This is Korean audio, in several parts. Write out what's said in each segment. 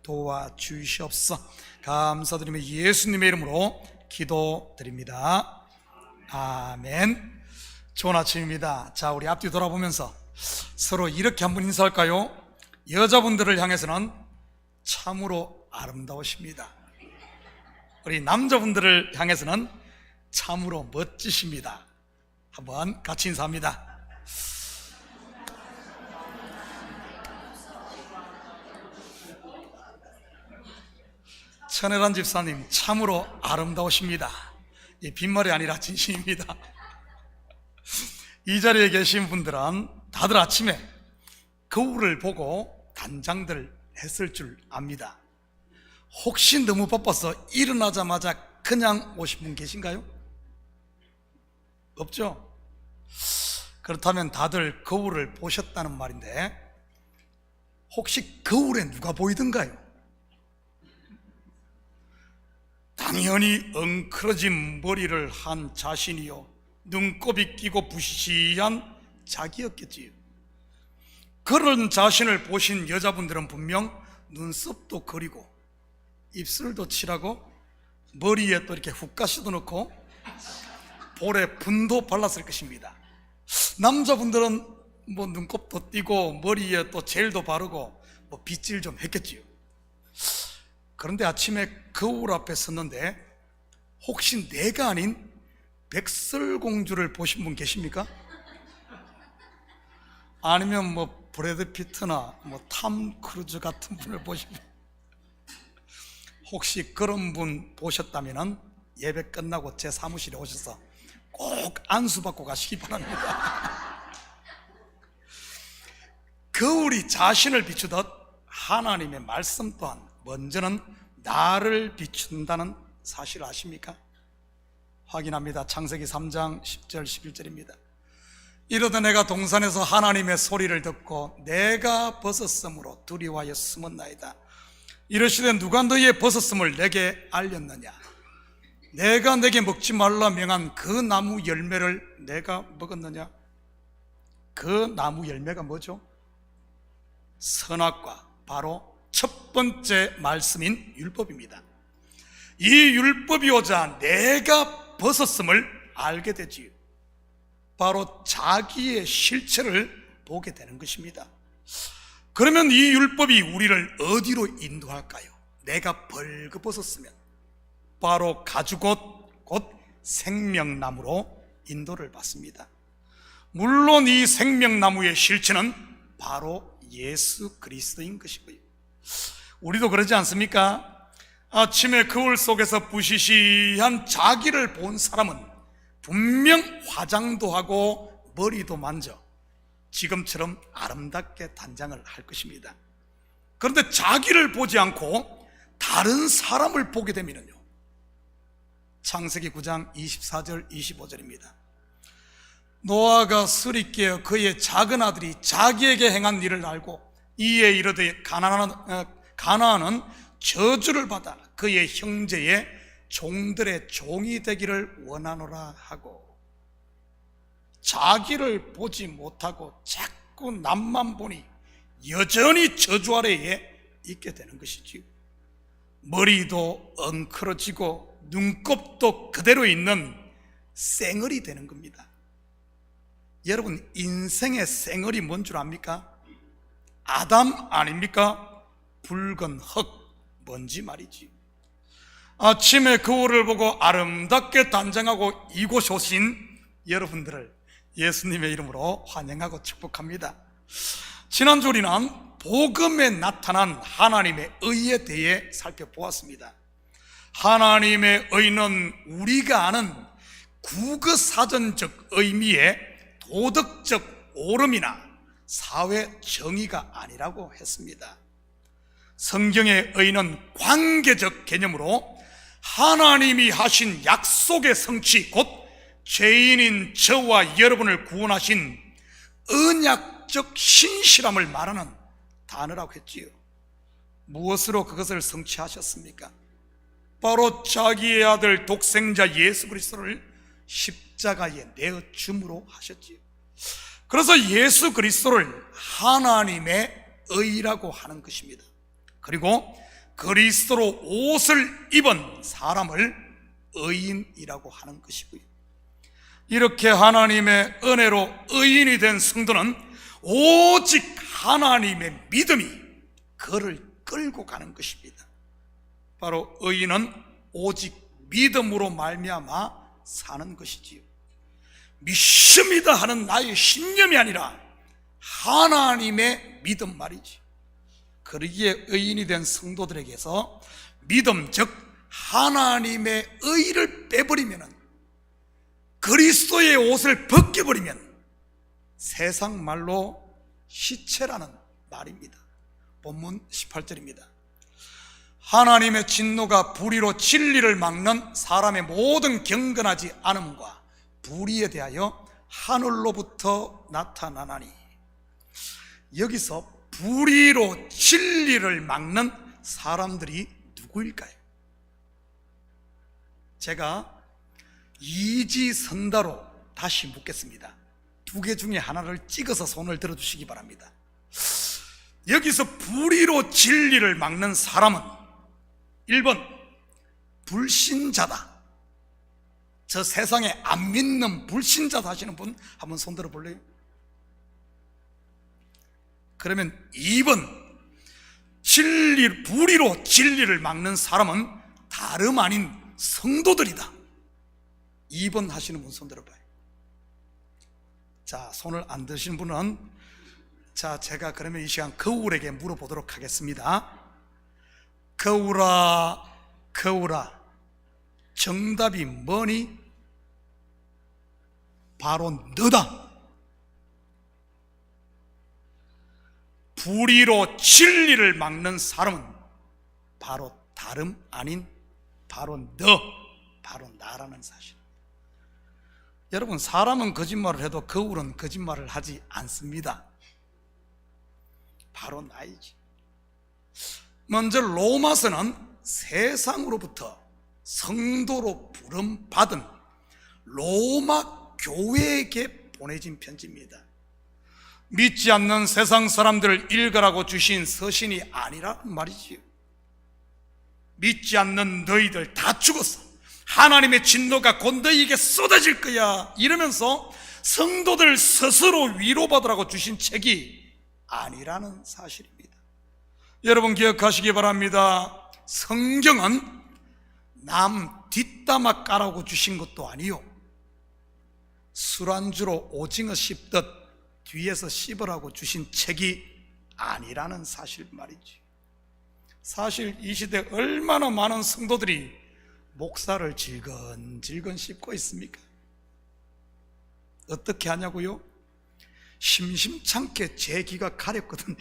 도와주시옵소서. 감사드리며 예수님의 이름으로 기도드립니다. 아멘. 좋은 아침입니다. 자, 우리 앞뒤 돌아보면서 서로 이렇게 한번 인사할까요? 여자분들을 향해서는 참으로 아름다우십니다. 우리 남자분들을 향해서는 참으로 멋지십니다. 한번 같이 인사합니다. 천혜란 집사님, 참으로 아름다우십니다. 이 빈말이 아니라 진심입니다. 이 자리에 계신 분들은 다들 아침에 거울을 보고 단장들 했을 줄 압니다. 혹시 너무 바빠서 일어나자마자 그냥 오신 분 계신가요? 없죠? 그렇다면 다들 거울을 보셨다는 말인데, 혹시 거울에 누가 보이던가요? 당연히 엉클어진 머리를 한 자신이요, 눈곱이 끼고 부시시한 자기였겠지요. 그런 자신을 보신 여자분들은 분명 눈썹도 그리고 입술도 칠하고 머리에 또 이렇게 훅가시도 넣고 볼에 분도 발랐을 것입니다. 남자분들은 뭐 눈곱도 띄고 머리에 또 젤도 바르고 뭐 빗질 좀 했겠지요. 그런데 아침에 거울 앞에 섰는데 혹시 내가 아닌 백설공주를 보신 분 계십니까? 아니면 뭐 브래드 피트나 뭐 탐 크루즈 같은 분을 보신 분, 혹시 그런 분 보셨다면 예배 끝나고 제 사무실에 오셔서 꼭 안수받고 가시기 바랍니다. 거울이 자신을 비추듯 하나님의 말씀 또한 먼저는 나를 비춘다는 사실 아십니까? 확인합니다. 창세기 3장 10절 11절입니다. 이르되 내가 동산에서 하나님의 소리를 듣고 내가 벗었으므로 두려워하여 숨었나이다. 이르시되 누가 너희의 벗었음을 내게 알렸느냐? 내가 내게 먹지 말라 명한 그 나무 열매를 내가 먹었느냐? 그 나무 열매가 뭐죠? 선악과, 바로 첫 번째 말씀인 율법입니다. 이 율법이 오자 내가 벗었음을 알게 되지요. 바로 자기의 실체를 보게 되는 것입니다. 그러면 이 율법이 우리를 어디로 인도할까요? 내가 벌거벗었으면 바로 가죽옷, 곧 생명나무로 인도를 받습니다. 물론 이 생명나무의 실체는 바로 예수 그리스도인 것이고요. 우리도 그러지 않습니까? 아침에 거울 속에서 부시시한 자기를 본 사람은 분명 화장도 하고 머리도 만져 지금처럼 아름답게 단장을 할 것입니다. 그런데 자기를 보지 않고 다른 사람을 보게 되면요, 창세기 9장 24절 25절입니다. 노아가 술이 깨어 그의 작은 아들이 자기에게 행한 일을 알고 이에 이르되 가나안은 저주를 받아 그의 형제의 종들의 종이 되기를 원하노라 하고, 자기를 보지 못하고 자꾸 남만 보니 여전히 저주 아래에 있게 되는 것이지요. 머리도 엉클어지고 눈곱도 그대로 있는 쌩얼이 되는 겁니다. 여러분, 인생의 쌩얼이 뭔 줄 압니까? 아담 아닙니까? 붉은 흙, 먼지 말이지. 아침에 거울을 보고 아름답게 단장하고 이곳 오신 여러분들을 예수님의 이름으로 환영하고 축복합니다. 지난주 우리는 복음에 나타난 하나님의 의에 대해 살펴보았습니다. 하나님의 의는 우리가 아는 국어사전적 의미의 도덕적 옳음이나 사회 정의가 아니라고 했습니다. 성경의 의는 관계적 개념으로 하나님이 하신 약속의 성취, 곧 죄인인 저와 여러분을 구원하신 언약적 신실함을 말하는 단어라고 했지요. 무엇으로 그것을 성취하셨습니까? 바로 자기의 아들 독생자 예수 그리스도를 십자가에 내어 줌으로 하셨지요. 그래서 예수 그리스도를 하나님의 의라고 하는 것입니다. 그리고 그리스도로 옷을 입은 사람을 의인이라고 하는 것이고요. 이렇게 하나님의 은혜로 의인이 된 성도는 오직 하나님의 믿음이 그를 끌고 가는 것입니다. 바로 의인은 오직 믿음으로 말미암아 사는 것이지요. 믿습니다 하는 나의 신념이 아니라 하나님의 믿음 말이지. 그러기에 의인이 된 성도들에게서 믿음, 즉 하나님의 의를 빼버리면, 그리스도의 옷을 벗겨버리면 세상 말로 시체라는 말입니다. 본문 18절입니다. 하나님의 진노가 불의로 진리를 막는 사람의 모든 경건하지 않음과 불의에 대하여 하늘로부터 나타나나니. 여기서 불의로 진리를 막는 사람들이 누구일까요? 제가 이지선다로 다시 묻겠습니다. 두 개 중에 하나를 찍어서 손을 들어주시기 바랍니다. 여기서 불의로 진리를 막는 사람은 1번 불신자다. 저 세상에 안 믿는 불신자다 하시는 분 한번 손 들어 볼래요? 그러면 2번 불의로 진리를 막는 사람은 다름 아닌 성도들이다. 2번 하시는 분 손 들어봐요. 자, 손을 안 드시는 분은, 자, 제가 그러면 이 시간 거울에게 물어보도록 하겠습니다. 거울아, 거울아, 정답이 뭐니? 바로 너다. 불의로 진리를 막는 사람은 바로 다름 아닌 바로 너, 바로 나라는 사실. 여러분, 사람은 거짓말을 해도 거울은 거짓말을 하지 않습니다. 바로 나이지. 먼저 로마서는 세상으로부터 성도로 부름받은 로마 교회에게 보내진 편지입니다. 믿지 않는 세상 사람들을 읽으라고 주신 서신이 아니란 말이지요. 믿지 않는 너희들 다 죽었어, 하나님의 진노가 곧 너희에게 쏟아질 거야, 이러면서 성도들 스스로 위로받으라고 주신 책이 아니라는 사실입니다. 여러분 기억하시기 바랍니다. 성경은 남 뒷담화 까라고 주신 것도 아니요, 술안주로 오징어 씹듯 뒤에서 씹으라고 주신 책이 아니라는 사실 말이지. 사실 이 시대 얼마나 많은 성도들이 목사를 질근질근 씹고 있습니까? 어떻게 하냐고요? 심심찮게 제 귀가 가렵거든요.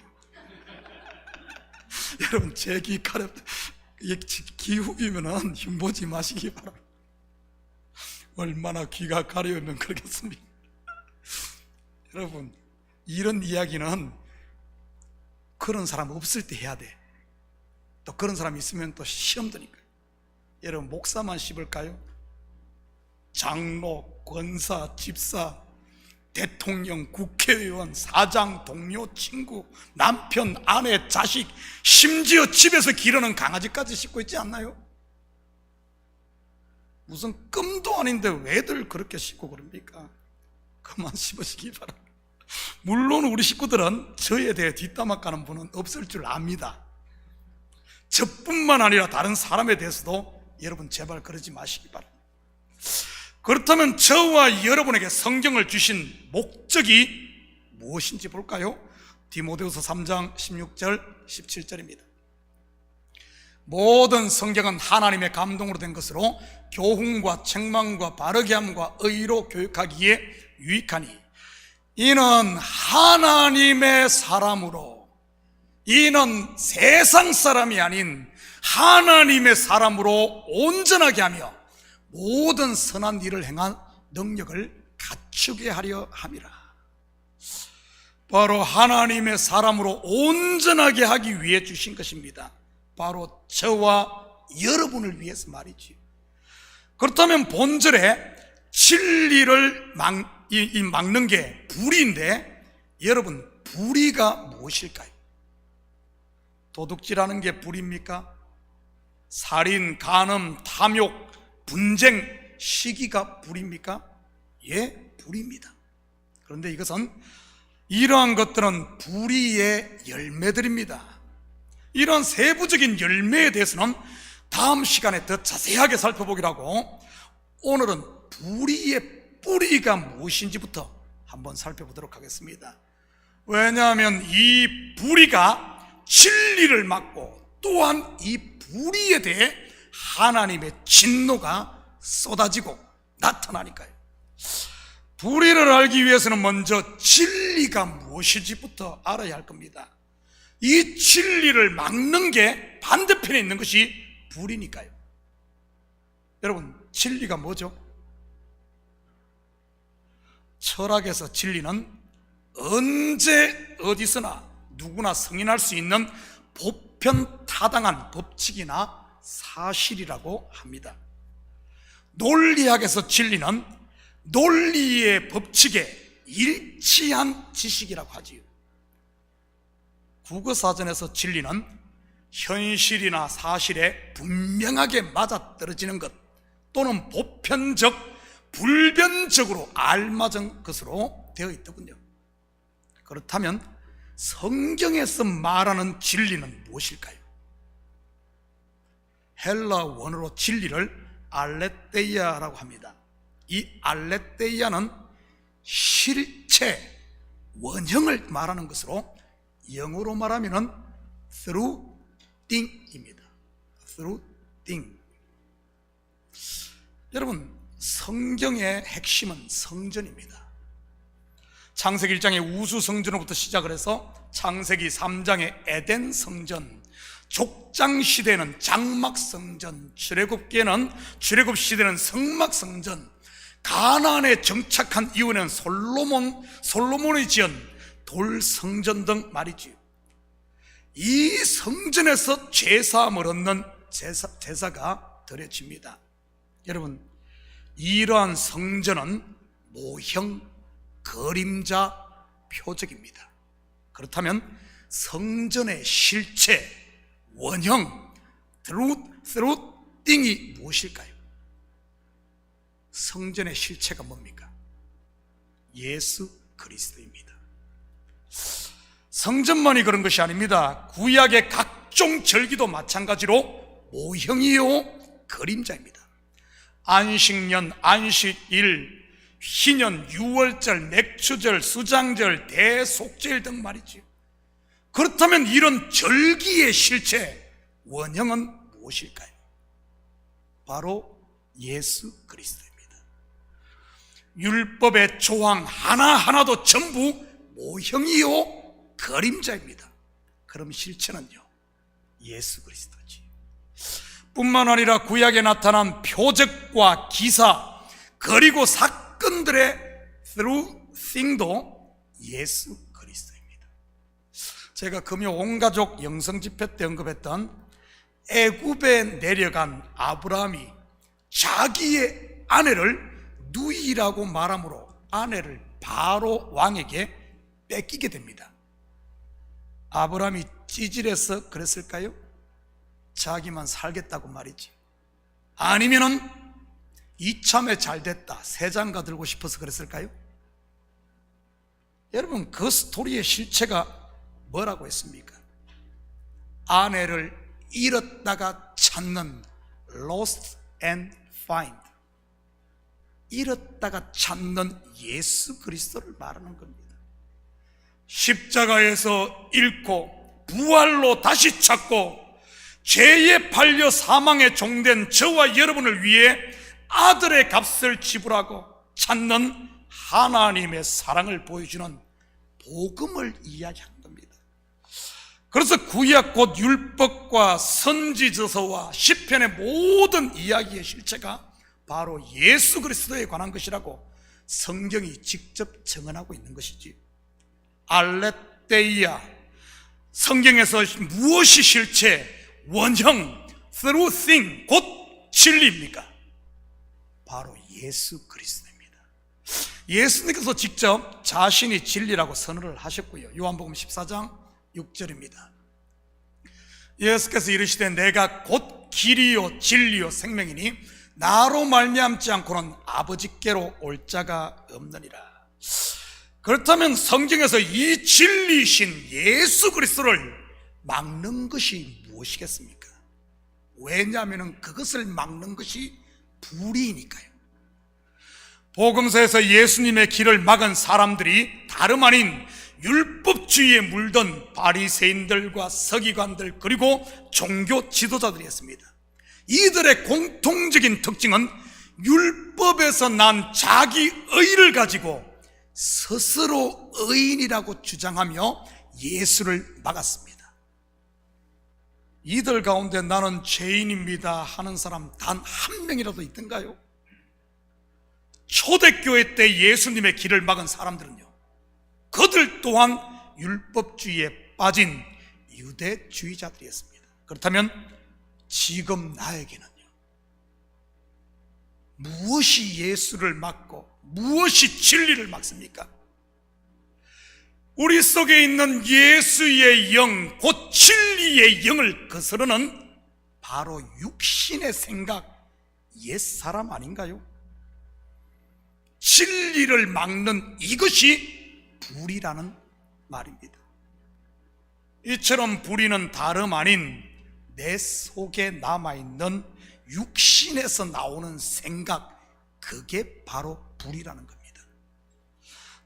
여러분, 제 귀 귀 후비면은 힘보지 마시기 바랍니다. 얼마나 귀가 가려우면 그러겠습니까? 여러분, 이런 이야기는 그런 사람 없을 때 해야 돼. 또 그런 사람 있으면 또 시험 드니까. 여러분, 목사만 씹을까요? 장로, 권사, 집사, 대통령, 국회의원, 사장, 동료, 친구, 남편, 아내, 자식, 심지어 집에서 기르는 강아지까지 씹고 있지 않나요? 무슨 끔도 아닌데 왜들 그렇게 씹고 그럽니까? 그만 씹으시기 바랍니다. 물론 우리 식구들은 저에 대해 뒷담화 까는 분은 없을 줄 압니다. 저뿐만 아니라 다른 사람에 대해서도 여러분 제발 그러지 마시기 바랍니다. 그렇다면 저와 여러분에게 성경을 주신 목적이 무엇인지 볼까요? 디모데후서 3장 16절 17절입니다. 모든 성경은 하나님의 감동으로 된 것으로 교훈과 책망과 바르게 함과 의로 교육하기에 유익하니 이는 하나님의 사람으로, 이는 세상 사람이 아닌 하나님의 사람으로 온전하게 하며 모든 선한 일을 행한 능력을 갖추게 하려 함이라. 바로 하나님의 사람으로 온전하게 하기 위해 주신 것입니다. 바로 저와 여러분을 위해서 말이지. 그렇다면 본절에 진리를 막는 게 불의인데, 여러분, 불의가 무엇일까요? 도둑질하는 게 불의입니까? 살인, 간음, 탐욕, 분쟁, 시기가 불입니까? 예, 불입니다. 그런데 이것은 이러한 것들은 불의의 열매들입니다. 이런 세부적인 열매에 대해서는 다음 시간에 더 자세하게 살펴보기로 하고, 오늘은 불의의 뿌리가 무엇인지부터 한번 살펴보도록 하겠습니다. 왜냐하면 이 불의가 진리를 막고, 또한 이 불의에 대해 하나님의 진노가 쏟아지고 나타나니까요. 불의를 알기 위해서는 먼저 진리가 무엇인지부터 알아야 할 겁니다. 이 진리를 막는 게 반대편에 있는 것이 불이니까요. 여러분, 진리가 뭐죠? 철학에서 진리는 언제 어디서나 누구나 승인할 수 있는 보편타당한 법칙이나 사실이라고 합니다. 논리학에서 진리는 논리의 법칙에 일치한 지식이라고 하지요. 국어사전에서 진리는 현실이나 사실에 분명하게 맞아떨어지는 것, 또는 보편적, 불변적으로 알맞은 것으로 되어 있더군요. 그렇다면 성경에서 말하는 진리는 무엇일까요? 헬라 원어로 진리를 알레테이아라고 합니다. 이 알레테이아는 실체, 원형을 말하는 것으로 영어로 말하면 through thing입니다. through thing. 여러분, 성경의 핵심은 성전입니다. 창세기 1장의 우수 성전으로부터 시작을 해서 창세기 3장의 에덴 성전, 족장 시대는 장막 성전, 출애굽기에는 출애굽 시대는 성막 성전, 가나안에 정착한 이후에는 솔로몬이 지은 돌 성전 등 말이지요. 이 성전에서 제사함을 얻는 제사가 드려집니다. 여러분, 이러한 성전은 모형, 그림자, 표적입니다. 그렇다면 성전의 실체, 원형, through thing이 무엇일까요? 성전의 실체가 뭡니까? 예수 그리스도입니다. 성전만이 그런 것이 아닙니다. 구약의 각종 절기도 마찬가지로 모형이요 그림자입니다. 안식년, 안식일, 희년, 유월절, 맥추절, 수장절, 대속절 등 말이지요. 그렇다면 이런 절기의 실체, 원형은 무엇일까요? 바로 예수 그리스도입니다. 율법의 조항 하나하나도 전부 모형이요 그림자입니다. 그럼 실체는요, 예수 그리스도지. 뿐만 아니라 구약에 나타난 표적과 기사, 그리고 사건들의 through thing도 예수 그리스도입니다. 제가 금요 온가족 영성집회 때 언급했던 애굽에 내려간 아브라함이 자기의 아내를 누이라고 말함으로 아내를 바로 왕에게 뺏기게 됩니다. 아브라함이 찌질해서 그랬을까요? 자기만 살겠다고 말이지. 아니면은 이참에 잘됐다, 새 장가 들고 싶어서 그랬을까요? 여러분, 그 스토리의 실체가 뭐라고 했습니까? 아내를 잃었다가 찾는 lost and find, 잃었다가 찾는 예수 그리스도를 말하는 겁니다. 십자가에서 잃고 부활로 다시 찾고 죄에 팔려 사망에 종된 저와 여러분을 위해 아들의 값을 지불하고 찾는 하나님의 사랑을 보여주는 복음을 이야기한 겁니다. 그래서 구약 곧 율법과 선지서와 시편의 모든 이야기의 실체가 바로 예수 그리스도에 관한 것이라고 성경이 직접 증언하고 있는 것이지. 알레테이아, 성경에서 무엇이 실체, 원형, through thing, 곧 진리입니까? 바로 예수 그리스도입니다. 예수님께서 직접 자신이 진리라고 선언을 하셨고요. 요한복음 14장 6절입니다. 예수께서 이르시되 내가 곧 길이요 진리요 생명이니 나로 말미암지 않고는 아버지께로 올 자가 없느니라. 그렇다면 성경에서 이 진리이신 예수 그리스도를 막는 것이 무엇이겠습니까? 왜냐하면 그것을 막는 것이 불의니까요. 복음서에서 예수님의 길을 막은 사람들이 다름 아닌 율법주의에 물든 바리새인들과 서기관들 그리고 종교 지도자들이었습니다. 이들의 공통적인 특징은 율법에서 난 자기 의를 가지고 스스로 의인이라고 주장하며 예수를 막았습니다. 이들 가운데 나는 죄인입니다 하는 사람 단 한 명이라도 있던가요? 초대교회 때 예수님의 길을 막은 사람들은요, 그들 또한 율법주의에 빠진 유대주의자들이었습니다. 그렇다면 지금 나에게는요, 무엇이 예수를 막고 무엇이 진리를 막습니까? 우리 속에 있는 예수의 영, 곧 진리의 영을 거스르는 바로 육신의 생각, 옛사람 아닌가요? 진리를 막는 이것이 불이라는 말입니다. 이처럼 불의는 다름 아닌 내 속에 남아있는 육신에서 나오는 생각, 그게 바로 불이라는 겁니다.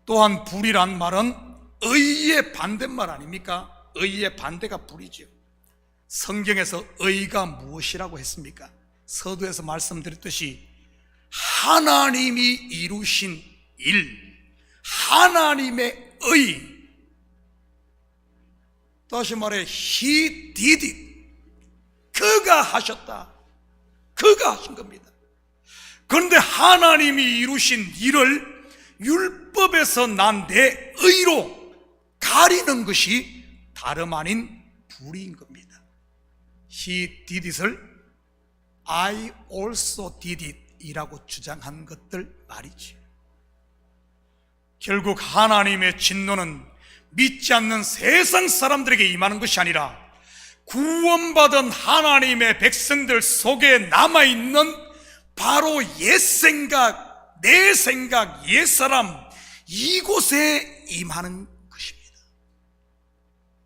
또한 불이란 말은 의의 반대말 아닙니까? 의의 반대가 불이지요. 성경에서 의가 무엇이라고 했습니까? 서두에서 말씀드렸듯이 하나님이 이루신 일, 하나님의 의, 다시 말해 He did it. 그가 하셨다. 그가 하신 겁니다. 그런데 하나님이 이루신 일을 율법에서 난 내 의로 가리는 것이 다름 아닌 불의인 겁니다. He did it을 I also did it 이라고 주장한 것들 말이지. 결국 하나님의 진노는 믿지 않는 세상 사람들에게 임하는 것이 아니라 구원받은 하나님의 백성들 속에 남아있는 바로 옛생각, 내 생각, 옛사람, 이곳에 임하는 것입니다.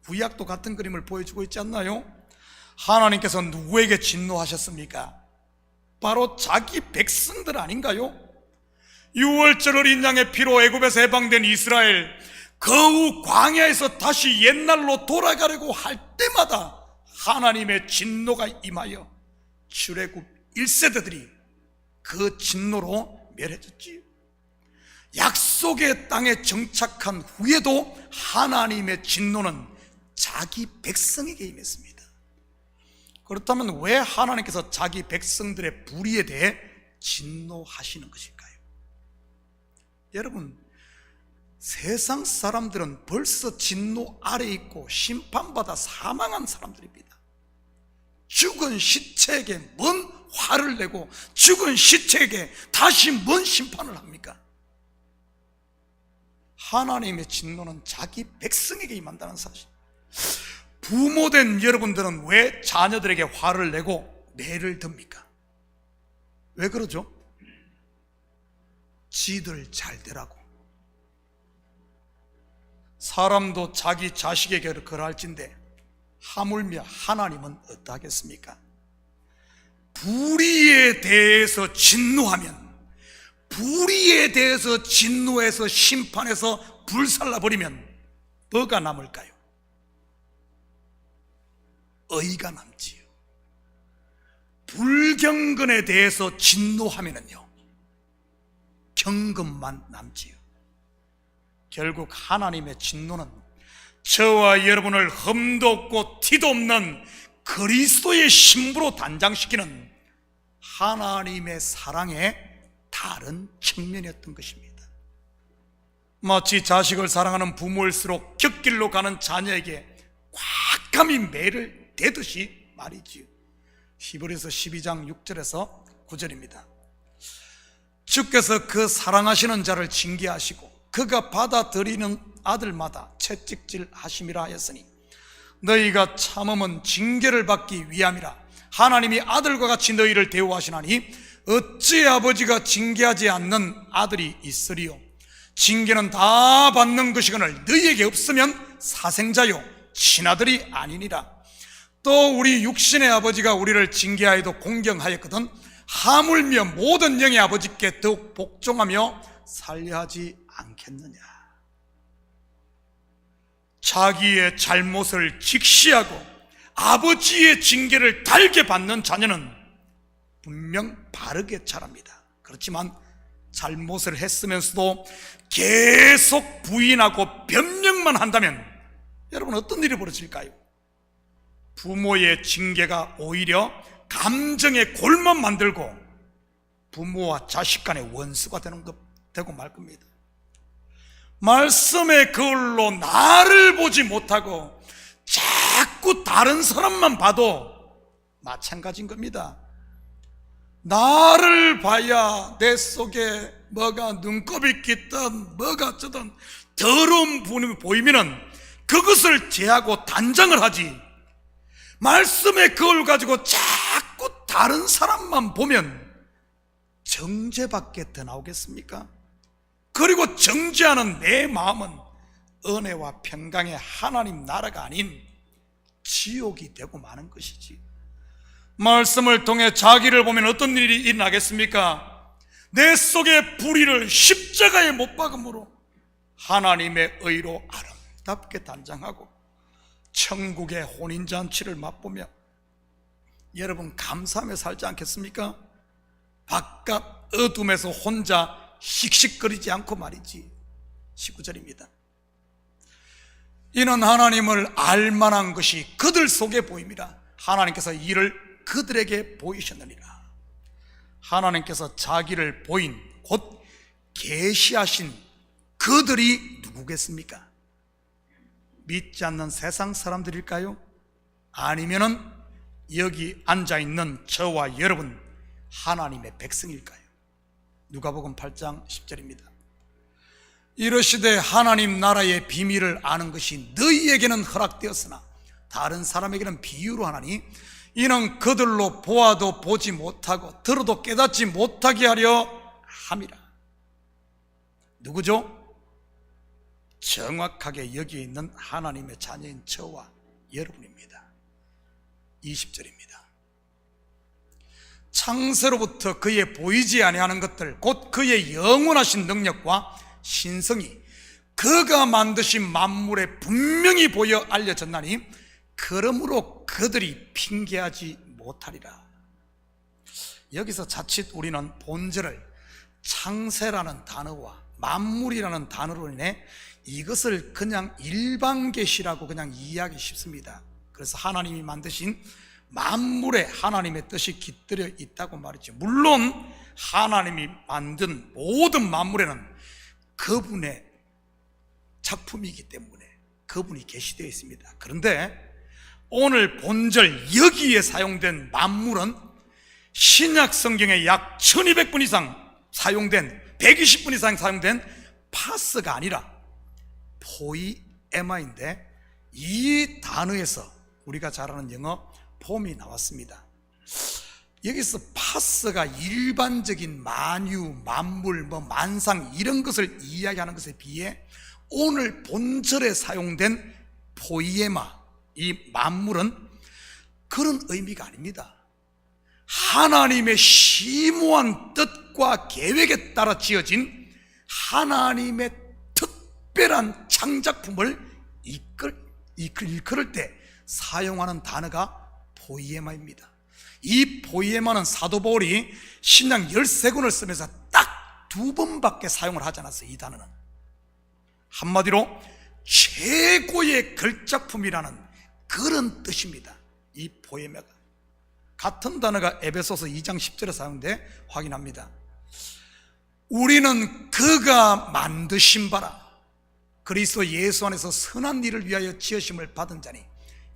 구약도 같은 그림을 보여주고 있지 않나요? 하나님께서 누구에게 진노하셨습니까? 바로 자기 백성들 아닌가요? 유월절 어린 양의 피로 애굽에서 해방된 이스라엘, 거우 광야에서 다시 옛날로 돌아가려고 할 때마다 하나님의 진노가 임하여 출애굽 1세대들이 그 진노로 멸해졌지요. 약속의 땅에 정착한 후에도 하나님의 진노는 자기 백성에게 임했습니다. 그렇다면 왜 하나님께서 자기 백성들의 불의에 대해 진노하시는 것일까요? 여러분, 세상 사람들은 벌써 진노 아래 있고 심판받아 사망한 사람들입니다. 죽은 시체에게 뭔 화를 내고 죽은 시체에게 다시 뭔 심판을 합니까? 하나님의 진노는 자기 백성에게 임한다는 사실. 부모된 여러분들은 왜 자녀들에게 화를 내고 매를 듭니까? 왜 그러죠? 지들 잘 되라고. 사람도 자기 자식에게 그럴진데 하물며 하나님은 어떠하겠습니까? 불의에 대해서 진노하면, 불의에 대해서 진노해서 심판해서 불살라버리면 뭐가 남을까요? 의가 남지요. 불경건에 대해서 진노하면은요, 경건만 남지요. 결국 하나님의 진노는 저와 여러분을 흠도 없고 티도 없는 그리스도의 신부로 단장시키는 하나님의 사랑의 다른 측면이었던 것입니다. 마치 자식을 사랑하는 부모일수록 곁길로 가는 자녀에게 꽉감히 매를 대듯이 말이지요. 히브리서 12장 6절에서 9절입니다. 주께서 그 사랑하시는 자를 징계하시고 그가 받아들이는 아들마다 채찍질 하심이라 하였으니 너희가 참음은 징계를 받기 위함이라. 하나님이 아들과 같이 너희를 대우하시나니 어찌 아버지가 징계하지 않는 아들이 있으리요? 징계는 다 받는 것이거늘 너희에게 없으면 사생자요 친아들이 아니니라. 또 우리 육신의 아버지가 우리를 징계하여도 공경하였거든 하물며 모든 영의 아버지께 더욱 복종하며 살려하지 않겠느냐. 자기의 잘못을 직시하고 아버지의 징계를 달게 받는 자녀는 분명 바르게 자랍니다. 그렇지만 잘못을 했으면서도 계속 부인하고 변명만 한다면 여러분 어떤 일이 벌어질까요? 부모의 징계가 오히려 감정의 골만 만들고 부모와 자식 간의 원수가 되고 말 겁니다. 말씀의 거울로 나를 보지 못하고 자꾸 다른 사람만 봐도 마찬가지인 겁니다. 나를 봐야 내 속에 뭐가 눈곱이 끼든 뭐가 어쩌든 더러운 부분이 보이면은 그것을 제하고 단정을 하지, 말씀의 거울 가지고 자꾸 다른 사람만 보면 정죄밖에 더 나오겠습니까? 그리고 정죄하는 내 마음은 은혜와 평강의 하나님 나라가 아닌 지옥이 되고 마는 것이지. 말씀을 통해 자기를 보면 어떤 일이 일어나겠습니까? 내 속의 불의를 십자가에 못 박음으로 하나님의 의로 아름답게 단장하고 천국의 혼인잔치를 맛보며 여러분 감사하며 살지 않겠습니까? 바깥 어둠에서 혼자 씩씩거리지 않고 말이지. 19절입니다. 이는 하나님을 알만한 것이 그들 속에 보임이라. 하나님께서 이를 그들에게 보이셨느니라. 하나님께서 자기를 보인 곧 계시하신 그들이 누구겠습니까? 믿지 않는 세상 사람들일까요? 아니면은 여기 앉아있는 저와 여러분 하나님의 백성일까요? 누가복음 8장 10절입니다. 이르시되 하나님 나라의 비밀을 아는 것이 너희에게는 허락되었으나 다른 사람에게는 비유로 하나니 이는 그들로 보아도 보지 못하고 들어도 깨닫지 못하게 하려 함이라. 누구죠? 정확하게 여기 있는 하나님의 자녀인 저와 여러분입니다. 20절입니다. 창세로부터 그의 보이지 아니하는 것들 곧 그의 영원하신 능력과 신성이 그가 만드신 만물에 분명히 보여 알려졌나니 그러므로 그들이 핑계하지 못하리라. 여기서 자칫 우리는 본절을 창세라는 단어와 만물이라는 단어로 인해 이것을 그냥 일반 계시라고 그냥 이해하기 쉽습니다. 그래서 하나님이 만드신 만물에 하나님의 뜻이 깃들여 있다고 말이죠. 물론 하나님이 만든 모든 만물에는 그분의 작품이기 때문에 그분이 계시되어 있습니다. 그런데 오늘 본절 여기에 사용된 만물은 신약 성경에 약 1200분 이상 사용된 120분 이상 사용된 파스가 아니라 포이에마인데 이 단어에서 우리가 잘 아는 영어 폼이 나왔습니다. 여기서 파스가 일반적인 만유, 만물, 만상 이런 것을 이야기하는 것에 비해 오늘 본절에 사용된 포이에마, 이 만물은 그런 의미가 아닙니다. 하나님의 심오한 뜻과 계획에 따라 지어진 하나님의 특별한 창작품을 일컬을 때 사용하는 단어가 포이에마입니다. 이 포이에마는 사도 바울이 신약 13권을 쓰면서 딱 2번밖에 사용을 하지 않았어요. 이 단어는 한마디로 최고의 걸작품이라는 그런 뜻입니다. 이 포이에마가 같은 단어가 에베소서 2장 10절에 사용돼 확인합니다. 우리는 그가 만드신 바라 그리스도 예수 안에서 선한 일을 위하여 지으심을 받은 자니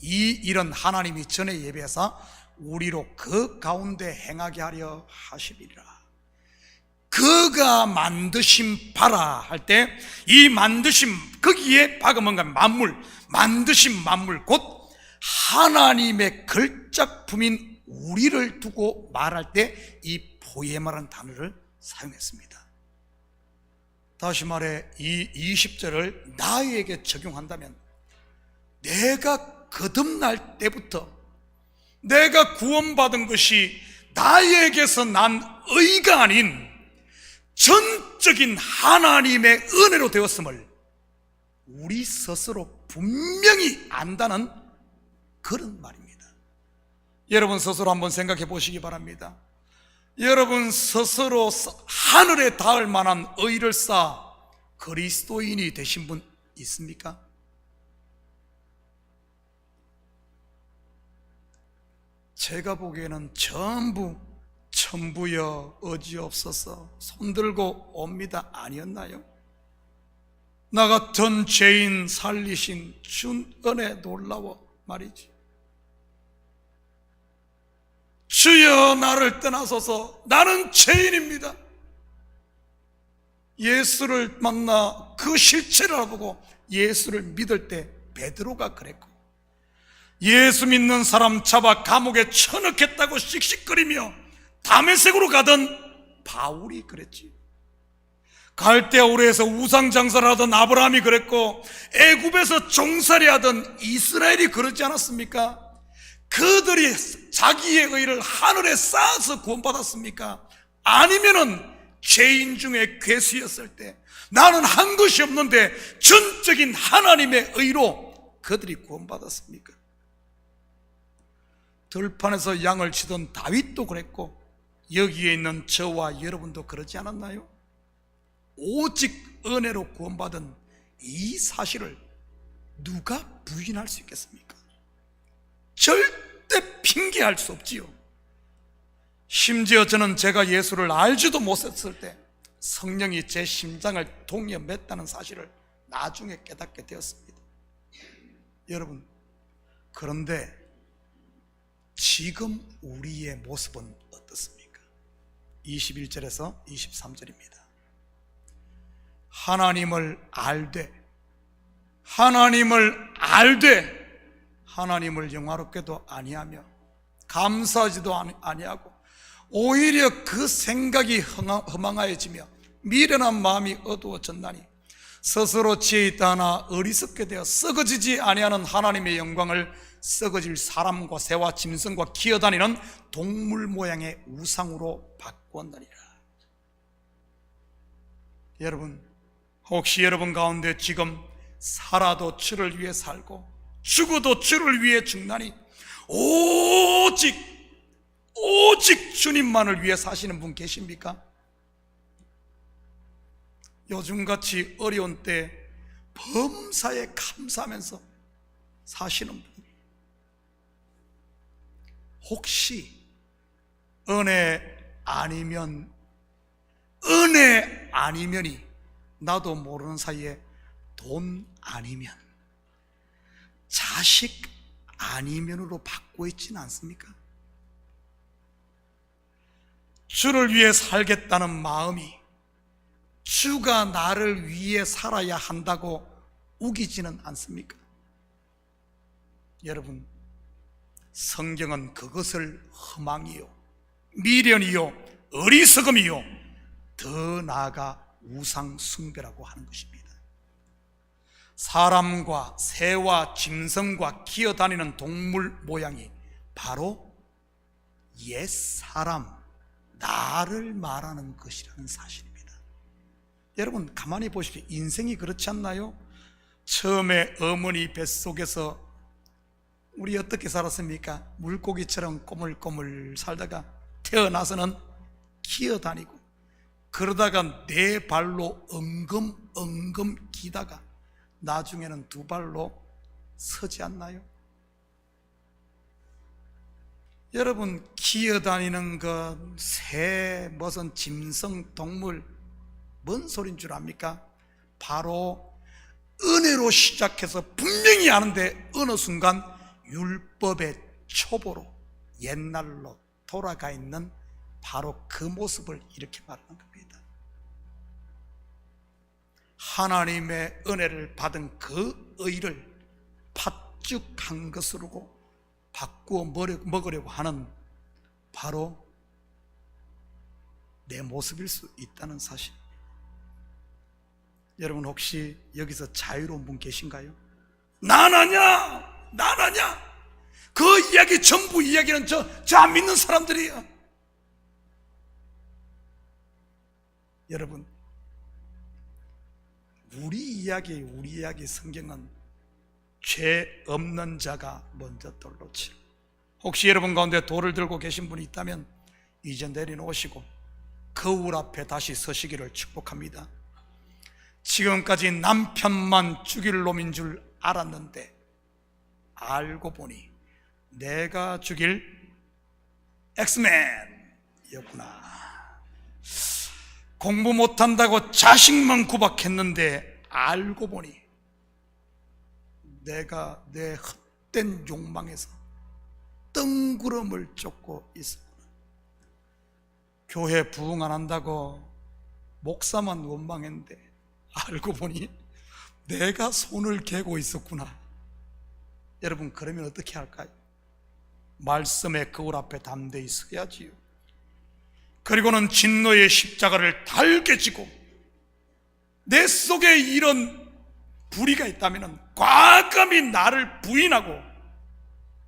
이 일은 하나님이 전에 예비해서 우리로 그 가운데 행하게 하려 하시리라. 그가 만드신 바라 할 때 이 만드신 거기에 바가 뭔가 만물, 만드신 만물 곧 하나님의 걸작품인 우리를 두고 말할 때 이 포에마라는 단어를 사용했습니다. 다시 말해 이 20절을 나에게 적용한다면 내가 거듭날 때부터 내가 구원받은 것이 나에게서 난 의가 아닌 전적인 하나님의 은혜로 되었음을 우리 스스로 분명히 안다는 그런 말입니다. 여러분 스스로 한번 생각해 보시기 바랍니다. 여러분 스스로 하늘에 닿을 만한 의를 쌓아 그리스도인이 되신 분 있습니까? 제가 보기에는 전부 천부여 어지없어서 손들고 옵니다 아니었나요? 나 같은 죄인 살리신 준 은혜 놀라워 말이지. 주여 나를 떠나소서 나는 죄인입니다. 예수를 만나 그 실체를 알아보고 예수를 믿을 때 베드로가 그랬고, 예수 믿는 사람 잡아 감옥에 쳐넣겠다고 씩씩거리며 다메섹으로 가던 바울이 그랬지. 갈대아우르에서 우상장사를 하던 아브라함이 그랬고, 애굽에서 종살이 하던 이스라엘이 그러지 않았습니까? 그들이 자기의 의를 하늘에 쌓아서 구원받았습니까? 아니면은 죄인 중에 괴수였을 때 나는 한 것이 없는데 전적인 하나님의 의로 그들이 구원받았습니까? 들판에서 양을 치던 다윗도 그랬고, 여기에 있는 저와 여러분도 그러지 않았나요? 오직 은혜로 구원받은 이 사실을 누가 부인할 수 있겠습니까? 절대 핑계할 수 없지요. 심지어 저는 제가 예수를 알지도 못했을 때 성령이 제 심장을 동여 맸다는 사실을 나중에 깨닫게 되었습니다. 여러분, 그런데 지금 우리의 모습은 어떻습니까? 21절에서 23절입니다. 하나님을 알되 하나님을 영화롭게도 아니하며 감사하지도 아니하고 오히려 그 생각이 허망하여지며 미련한 마음이 어두워졌나니 스스로 지혜 있다 하나 어리석게 되어 썩어지지 아니하는 하나님의 영광을 썩어질 사람과 새와 짐승과 기어다니는 동물 모양의 우상으로 바꾸었느니라. 여러분, 혹시 여러분 가운데 지금 살아도 주를 위해 살고 죽어도 주를 위해 죽나니 오직 주님만을 위해 사시는 분 계십니까? 요즘같이 어려운 때 범사에 감사하면서 사시는 분, 혹시 은혜 아니면이 나도 모르는 사이에 돈 아니면, 자식 아니면으로 바꾸어 있지는 않습니까? 주를 위해 살겠다는 마음이 주가 나를 위해 살아야 한다고 우기지는 않습니까? 여러분, 성경은 그것을 허망이요, 미련이요, 어리석음이요, 더 나아가 우상 숭배라고 하는 것입니다. 사람과 새와 짐승과 기어다니는 동물 모양이 바로 옛사람, 나를 말하는 것이라는 사실입니다. 여러분 가만히 보십시오. 인생이 그렇지 않나요? 처음에 어머니 뱃속에서 우리 어떻게 살았습니까? 물고기처럼 꼬물꼬물 살다가 태어나서는 기어다니고, 그러다가 네 발로 엉금엉금 기다가 나중에는 두 발로 서지 않나요? 여러분, 기어다니는 것, 새, 무슨 짐승, 동물, 뭔 소린 줄 압니까? 바로 은혜로 시작해서 분명히 아는데 어느 순간 율법의 초보로 옛날로 돌아가 있는 바로 그 모습을 이렇게 말하는 겁니다. 하나님의 은혜를 받은 그 의를 팥죽한 것으로 바꾸어 먹으려고 하는 바로 내 모습일 수 있다는 사실. 여러분 혹시 여기서 자유로운 분 계신가요? 난 아냐! 난 아냐! 그 이야기 전부 이야기는 저 안 믿는 사람들이에요. 여러분, 우리 이야기 성경은 죄 없는 자가 먼저 돌로 치라. 혹시 여러분 가운데 돌을 들고 계신 분이 있다면 이제 내려놓으시고 거울 앞에 다시 서시기를 축복합니다. 지금까지 남편만 죽일 놈인 줄 알았는데 알고 보니 내가 죽일 엑스맨이었구나. 공부 못한다고 자식만 구박했는데 알고 보니 내가 내 헛된 욕망에서 뜬구름을 쫓고 있었구나. 교회 부흥 안 한다고 목사만 원망했는데 알고 보니 내가 손을 개고 있었구나. 여러분, 그러면 어떻게 할까요? 말씀의 거울 앞에 담대히 서야지요. 그리고는 진노의 십자가를 달게 지고 내 속에 이런 불의가 있다면 과감히 나를 부인하고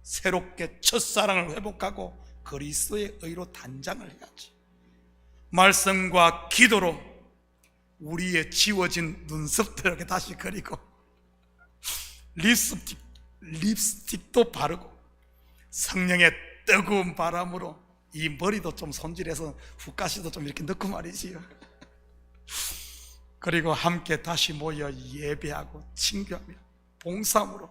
새롭게 첫사랑을 회복하고 그리스도의 의로 단장을 해야지. 말씀과 기도로 우리의 지워진 눈썹도 이렇게 다시 그리고 립스틱도 바르고 성령의 뜨거운 바람으로 이 머리도 좀 손질해서 훅가시도 좀 이렇게 넣고 말이지요. 그리고 함께 다시 모여 예배하고 친교하며 봉사함으로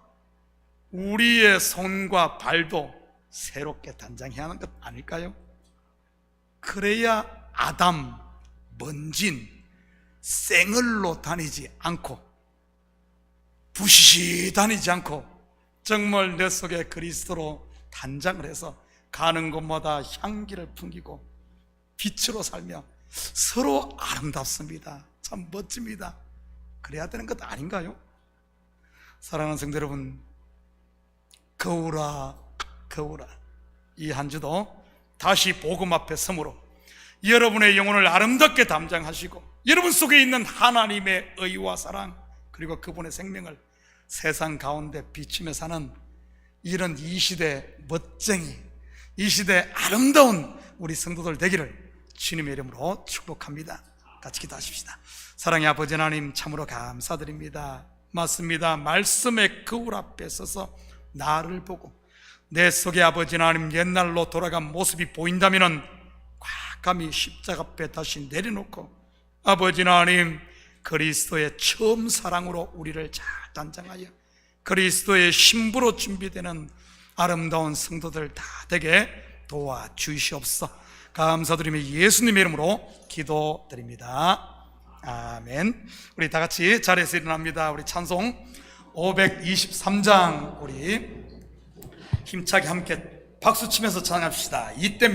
우리의 손과 발도 새롭게 단장해야 하는 것 아닐까요? 그래야 아담, 먼진, 생얼로 다니지 않고 부시시 다니지 않고 정말 내 속에 그리스도로 단장을 해서 가는 곳마다 향기를 풍기고 빛으로 살며 서로 아름답습니다. 참 멋집니다. 그래야 되는 것 아닌가요? 사랑하는 성도 여러분, 거울아 이 한 주도 다시 복음 앞에 서므로 여러분의 영혼을 아름답게 담장하시고 여러분 속에 있는 하나님의 의와 사랑 그리고 그분의 생명을 세상 가운데 비추며 사는 이런 이 시대 멋쟁이, 이 시대 아름다운 우리 성도들 되기를 주님의 이름으로 축복합니다. 같이 기도하십시다. 사랑의 아버지 하나님, 참으로 감사드립니다. 맞습니다. 말씀의 거울 앞에 서서 나를 보고 내 속에 아버지 하나님 옛날로 돌아간 모습이 보인다면 과감히 십자가 앞에 다시 내려놓고 아버지 하나님 그리스도의 처음 사랑으로 우리를 잘 단장하여 그리스도의 신부로 준비되는 아름다운 성도들 다 되게 도와주시옵소서. 감사드리며 예수님의 이름으로 기도드립니다. 아멘. 우리 다 같이 자리에서 일어납니다. 우리 찬송 523장 우리 힘차게 함께 박수 치면서 찬양합시다. 이때